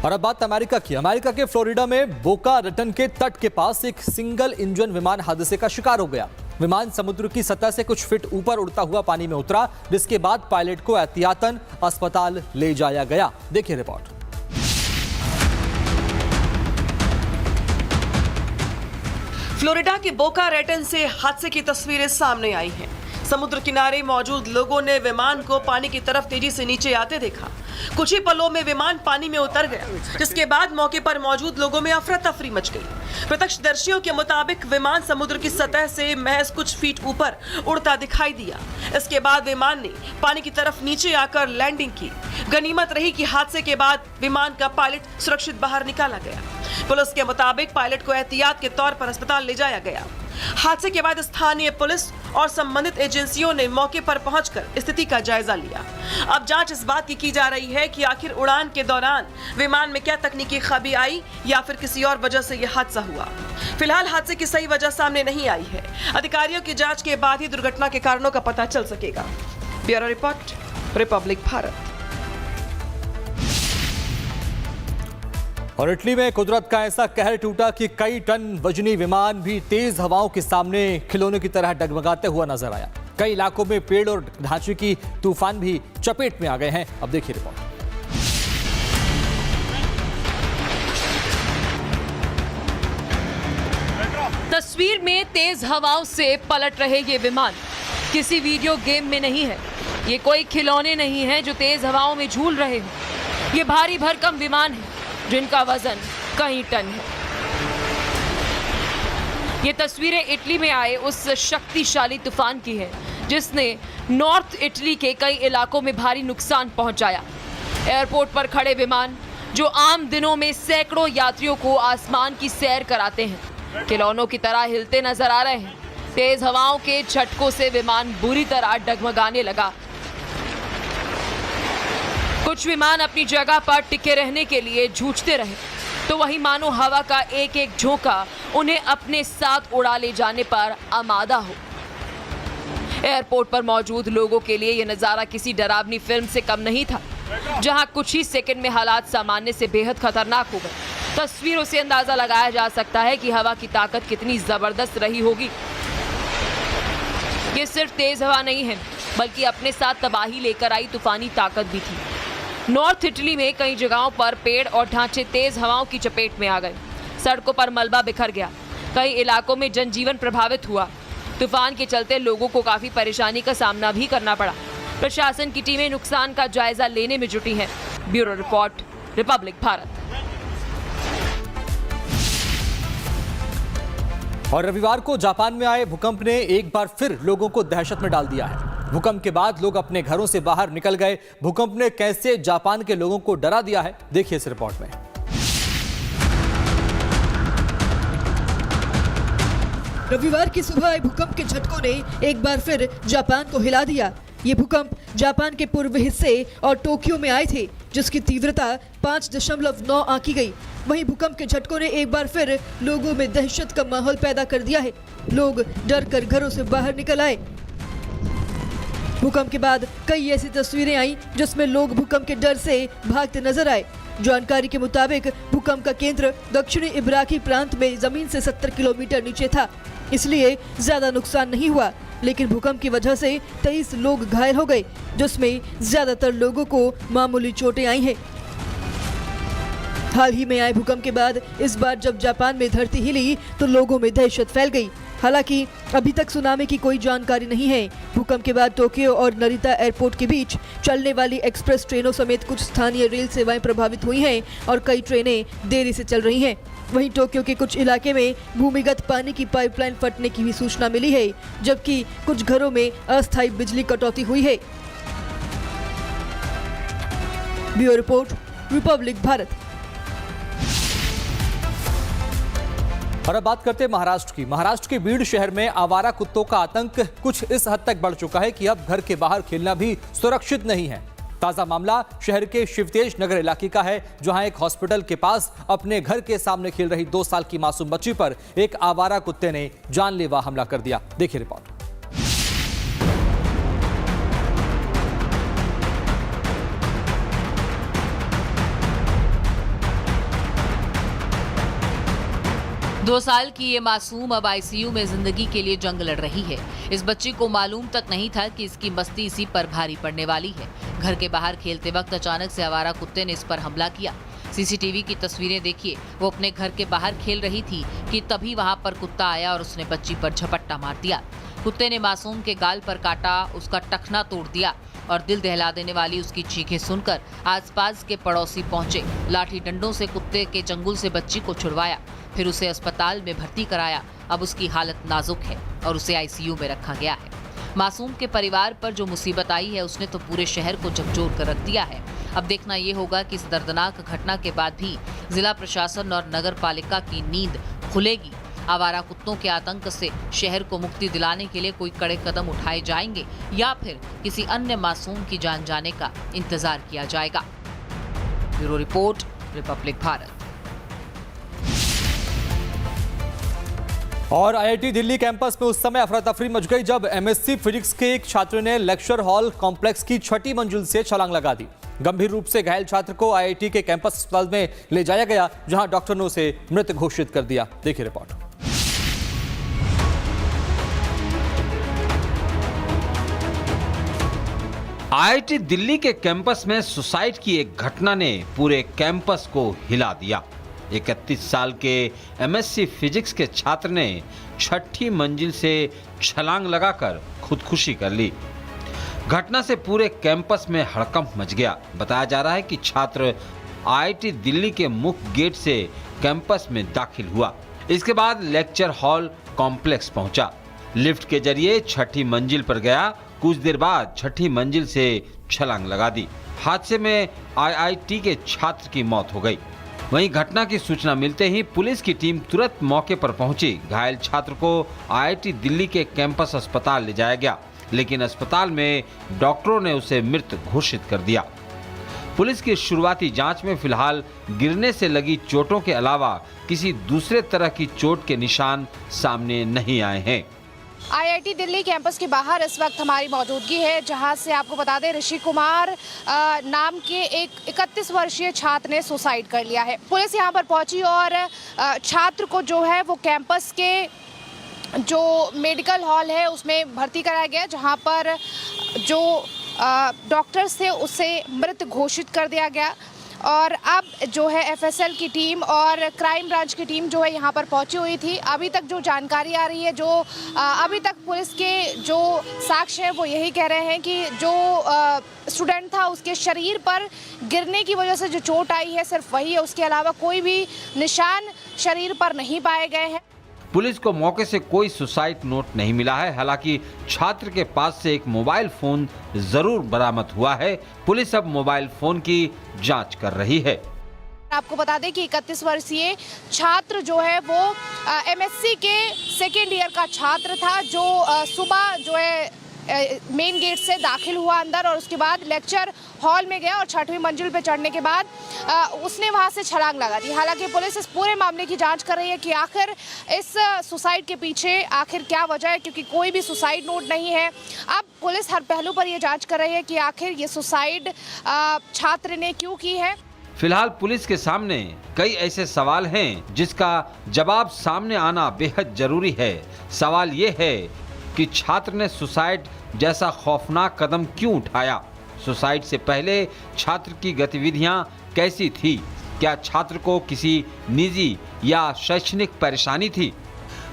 और अब बात अमेरिका की। अमेरिका के फ्लोरिडा में बोका रटन के तट के पास एक सिंगल इंजन विमान हादसे का शिकार हो गया। विमान समुद्र की सतह से कुछ फीट ऊपर उड़ता हुआ पानी में उतरा, जिसके बाद पायलट को एहतियातन अस्पताल ले जाया गया। देखिए रिपोर्ट। फ्लोरिडा के बोका रैटन से हादसे की तस्वीरें सामने आई हैं। समुद्र किनारे मौजूद लोगों ने विमान को पानी की तरफ तेजी से नीचे आते देखा। कुछ ही पलों में विमान पानी में उतर गया, जिसके बाद मौके पर मौजूद लोगों में अफरा तफरी मच गई। प्रत्यक्षदर्शियों के मुताबिक विमान समुद्र की सतह से महज कुछ फीट ऊपर उड़ता दिखाई दिया। इसके बाद विमान ने पानी की तरफ नीचे आकर लैंडिंग की। गनीमत रही कि हादसे के बाद विमान का पायलट सुरक्षित बाहर निकाला गया। पुलिस के मुताबिक पायलट को एहतियात के तौर पर अस्पताल ले जाया गया। हादसे के बाद स्थानीय पुलिस और संबंधित एजेंसियों ने मौके पर पहुंचकर स्थिति का जायजा लिया। अब जांच इस बात की जा रही है कि आखिर उड़ान के दौरान विमान में क्या तकनीकी खराबी आई या फिर किसी और वजह से यह हादसा हुआ। फिलहाल हादसे की सही वजह सामने नहीं आई है। अधिकारियों की जांच के बाद ही दुर्घटना के कारणों का पता चल सकेगा। Bureau report, Republic Bharat. और इटली में कुदरत का ऐसा कहर टूटा कि कई टन वजनी विमान भी तेज हवाओं के सामने खिलौने की तरह डगमगाते हुआ नजर आया। कई इलाकों में पेड़ और ढांचे की तूफान भी चपेट में आ गए हैं। अब देखिए रिपोर्ट। तस्वीर में तेज हवाओं से पलट रहे ये विमान किसी वीडियो गेम में नहीं है। ये कोई खिलौने नहीं है जो तेज हवाओं में झूल रहे हो। ये भारी भरकम विमान है जिनका वजन कई टन है। ये तस्वीरें इटली में आए उस शक्तिशाली तूफान की है जिसने नॉर्थ इटली के कई इलाकों में भारी नुकसान पहुंचाया। एयरपोर्ट पर खड़े विमान जो आम दिनों में सैकड़ों यात्रियों को आसमान की सैर कराते हैं, खिलौनों की तरह हिलते नजर आ रहे हैं। तेज हवाओं के झटकों से विमान बुरी तरह डगमगाने लगा। कुछ विमान अपनी जगह पर टिके रहने के लिए जूझते रहे, तो वहीं मानो हवा का एक एक झोंका उन्हें अपने साथ उड़ा ले जाने पर आमादा हो। एयरपोर्ट पर मौजूद लोगों के लिए यह नज़ारा किसी डरावनी फिल्म से कम नहीं था, जहां कुछ ही सेकंड में हालात सामान्य से बेहद खतरनाक हो गए। तस्वीरों से अंदाजा लगाया जा सकता है कि हवा की ताकत कितनी जबरदस्त रही होगी। ये सिर्फ तेज हवा नहीं है, बल्कि अपने साथ तबाही लेकर आई तूफानी ताकत भी थी। नॉर्थ इटली में कई जगहों पर पेड़ और ढांचे तेज हवाओं की चपेट में आ गए। सड़कों पर मलबा बिखर गया। कई इलाकों में जनजीवन प्रभावित हुआ। तूफान के चलते लोगों को काफी परेशानी का सामना भी करना पड़ा। प्रशासन की टीमें नुकसान का जायजा लेने में जुटी हैं। Bureau report, Republic Bharat. और रविवार को जापान में आए भूकंप ने एक बार फिर लोगों को दहशत में डाल दिया है। भूकंप के बाद लोग अपने घरों से बाहर निकल गए। भूकंप ने कैसे जापान के लोगों को डरा दिया है, देखिए इस रिपोर्ट में। रविवार की सुबह आए भूकंप के झटकों ने एक बार फिर जापान को हिला दिया। ये भूकंप जापान के पूर्व हिस्से और टोक्यो में आए थे, जिसकी तीव्रता 5.9 आंकी गई। वहीं भूकंप के झटकों ने एक बार फिर लोगों में दहशत का माहौल पैदा कर दिया है। लोग डर कर घरों से बाहर निकल आए। भूकंप के बाद कई ऐसी तस्वीरें आई जिसमें लोग भूकंप के डर से भागते नजर आए। जानकारी के मुताबिक भूकंप का केंद्र दक्षिणी इब्राकी प्रांत में जमीन से 70 किलोमीटर नीचे था, इसलिए ज्यादा नुकसान नहीं हुआ। लेकिन भूकंप की वजह से 23 लोग घायल हो गए, जिसमें ज्यादातर लोगों को मामूली चोटें आई हैं। हाल ही में आए भूकंप के बाद इस बार जब जापान में धरती हिली तो लोगों में दहशत फैल गई। हालांकि अभी तक सुनामी की कोई जानकारी नहीं है। भूकंप के बाद टोक्यो और नरिता एयरपोर्ट के बीच चलने वाली एक्सप्रेस ट्रेनों समेत कुछ स्थानीय रेल सेवाएं प्रभावित हुई हैं और कई ट्रेनें देरी से चल रही हैं। वहीं टोक्यो के कुछ इलाके में भूमिगत पानी की पाइपलाइन फटने की भी सूचना मिली है, जबकि कुछ घरों में अस्थायी बिजली कटौती हुई है। Bureau report, Republic Bharat. और अब बात करते हैं महाराष्ट्र की। महाराष्ट्र के बीड़ शहर में आवारा कुत्तों का आतंक कुछ इस हद तक बढ़ चुका है कि अब घर के बाहर खेलना भी सुरक्षित नहीं है। ताजा मामला शहर के शिवतेज नगर इलाके का है, जहां एक हॉस्पिटल के पास अपने घर के सामने खेल रही 2 साल की मासूम बच्ची पर एक आवारा कुत्ते ने जानलेवा हमला कर दिया। देखिए रिपोर्ट। 2 साल की ये मासूम अब आईसीयू में जिंदगी के लिए जंग लड़ रही है। इस बच्ची को मालूम तक नहीं था कि इसकी मस्ती इसी पर भारी पड़ने वाली है। घर के बाहर खेलते वक्त अचानक से आवारा कुत्ते ने इस पर हमला किया। सीसीटीवी की तस्वीरें देखिए, वो अपने घर के बाहर खेल रही थी कि तभी वहां पर कुत्ता आया और उसने बच्ची पर झपट्टा मार दिया। कुत्ते ने मासूम के गाल पर काटा, उसका टखना तोड़ दिया और दिल दहला देने वाली उसकी चीखें सुनकर आसपास के पड़ोसी पहुंचे। लाठी डंडों से कुत्ते के चंगुल से बच्ची को छुड़वाया, फिर उसे अस्पताल में भर्ती कराया। अब उसकी हालत नाजुक है और उसे आईसीयू में रखा गया है। मासूम के परिवार पर जो मुसीबत आई है उसने तो पूरे शहर को झकझोर कर रख दिया है। अब देखना ये होगा कि इस दर्दनाक घटना के बाद भी जिला प्रशासन और नगर पालिका की नींद खुलेगी। आवारा कुत्तों के आतंक से शहर को मुक्ति दिलाने के लिए कोई कड़े कदम उठाए जाएंगे या फिर किसी अन्य मासूम की जान जाने का इंतजार किया जाएगा। Bureau report, Republic Bharat. और आईआईटी दिल्ली कैंपस में उस समय अफरा तफरी मच गई जब एमएससी फिजिक्स के एक छात्र ने लेक्चर हॉल कॉम्प्लेक्स की 6ठी मंजिल से छलांग लगा दी। गंभीर रूप से घायल छात्र को आईआईटी के कैंपस अस्पताल में ले जाया गया, जहां डॉक्टर ने उसे मृत घोषित कर दिया। देखिए रिपोर्ट। आईआईटी दिल्ली के कैंपस में सुसाइड की एक घटना ने पूरे कैंपस को हिला दिया। 31 साल के एमएससी फिजिक्स के छात्र ने 6ठी मंजिल से छलांग लगाकर खुदकुशी कर ली। घटना से पूरे कैंपस में हड़कंप मच गया। बताया जा रहा है कि छात्र आईआईटी दिल्ली के मुख्य गेट से कैंपस में दाखिल हुआ। इसके बाद लेक्चर हॉल कॉम्प्लेक्स पहुंचा, लिफ्ट के जरिए 6ठी मंजिल पर गया। कुछ देर बाद 6ठी मंजिल से छलांग लगा दी। हादसे में आईआईटी के छात्र की मौत हो गई। वहीं घटना की सूचना मिलते ही पुलिस की टीम तुरंत मौके पर पहुंची। घायल छात्र को आईआईटी दिल्ली के कैंपस अस्पताल ले जाया गया, लेकिन अस्पताल में डॉक्टरों ने उसे मृत घोषित कर दिया। पुलिस की शुरुआती जांच में फिलहाल गिरने से लगी चोटों के अलावा किसी दूसरे तरह की चोट के निशान सामने नहीं आए हैं। आईआईटी दिल्ली कैंपस के बाहर इस वक्त हमारी मौजूदगी है, जहां से आपको बता दें ऋषि कुमार नाम के एक 31 वर्षीय छात्र ने सुसाइड कर लिया है। पुलिस यहां पर पहुंची और छात्र को जो है वो कैंपस के जो मेडिकल हॉल है उसमें भर्ती कराया गया, जहां पर जो डॉक्टर्स थे उसे मृत घोषित कर दिया गया। और अब जो है एफएसएल की टीम और क्राइम ब्रांच की टीम जो है यहाँ पर पहुंची हुई थी। अभी तक जो जानकारी आ रही है, जो अभी तक पुलिस के जो साक्ष्य हैं वो यही कह रहे हैं कि जो स्टूडेंट था उसके शरीर पर गिरने की वजह से जो चोट आई है सिर्फ वही है, उसके अलावा कोई भी निशान शरीर पर नहीं पाए गए हैं। पुलिस को मौके से कोई सुसाइड नोट नहीं मिला है। हालांकि छात्र के पास से एक मोबाइल फोन जरूर बरामद हुआ है। पुलिस अब मोबाइल फोन की जांच कर रही है। आपको बता दें कि 31 वर्षीय छात्र जो है वो एमएससी के सेकेंड ईयर का छात्र था, जो सुबह जो है मेन गेट से दाखिल हुआ अंदर और उसके बाद लेक्चर हॉल में गया और 6वीं मंजिल पे चढ़ने के बाद उसने वहां से छलांग लगा दी। हालांकि पुलिस इस पूरे मामले की जांच कर रही है कि आखिर इस सुसाइड के पीछे आखिर क्या वजह है, क्योंकि कोई भी सुसाइड नोट नहीं है। अब पुलिस हर पहलू पर ये जांच कर रही है कि आखिर ये सुसाइड छात्र ने क्यों की है। फिलहाल पुलिस के सामने कई ऐसे सवाल हैं जिसका जवाब सामने आना बेहद जरूरी है। सवाल ये है कि छात्र ने सुसाइड जैसा खौफनाक कदम क्यों उठाया? सुसाइड से पहले छात्र की गतिविधियां कैसी थी? क्या छात्र को किसी निजी या शैक्षणिक परेशानी थी?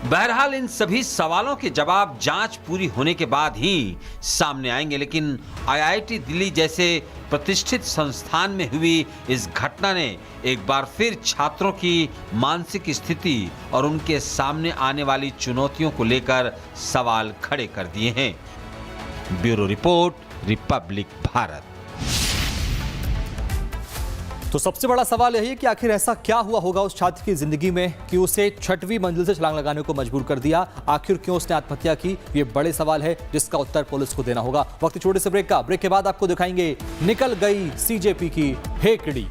बहरहाल इन सभी सवालों के जवाब जांच पूरी होने के बाद ही सामने आएंगे। लेकिन आईआईटी दिल्ली जैसे प्रतिष्ठित संस्थान में हुई इस घटना ने एक बार फिर छात्रों की मानसिक स्थिति और उनके सामने आने वाली चुनौतियों को लेकर सवाल खड़े कर दिए हैं। Bureau report, Republic Bharat. तो सबसे बड़ा सवाल यही है कि आखिर ऐसा क्या हुआ होगा उस छात्र की जिंदगी में कि उसे 6वीं मंजिल से छलांग लगाने को मजबूर कर दिया। आखिर क्यों उसने आत्महत्या की, ये बड़े सवाल है जिसका उत्तर पुलिस को देना होगा। वक्त छोटे से ब्रेक का। ब्रेक के बाद आपको दिखाएंगे निकल गई सीजेपी की हेकड़ी।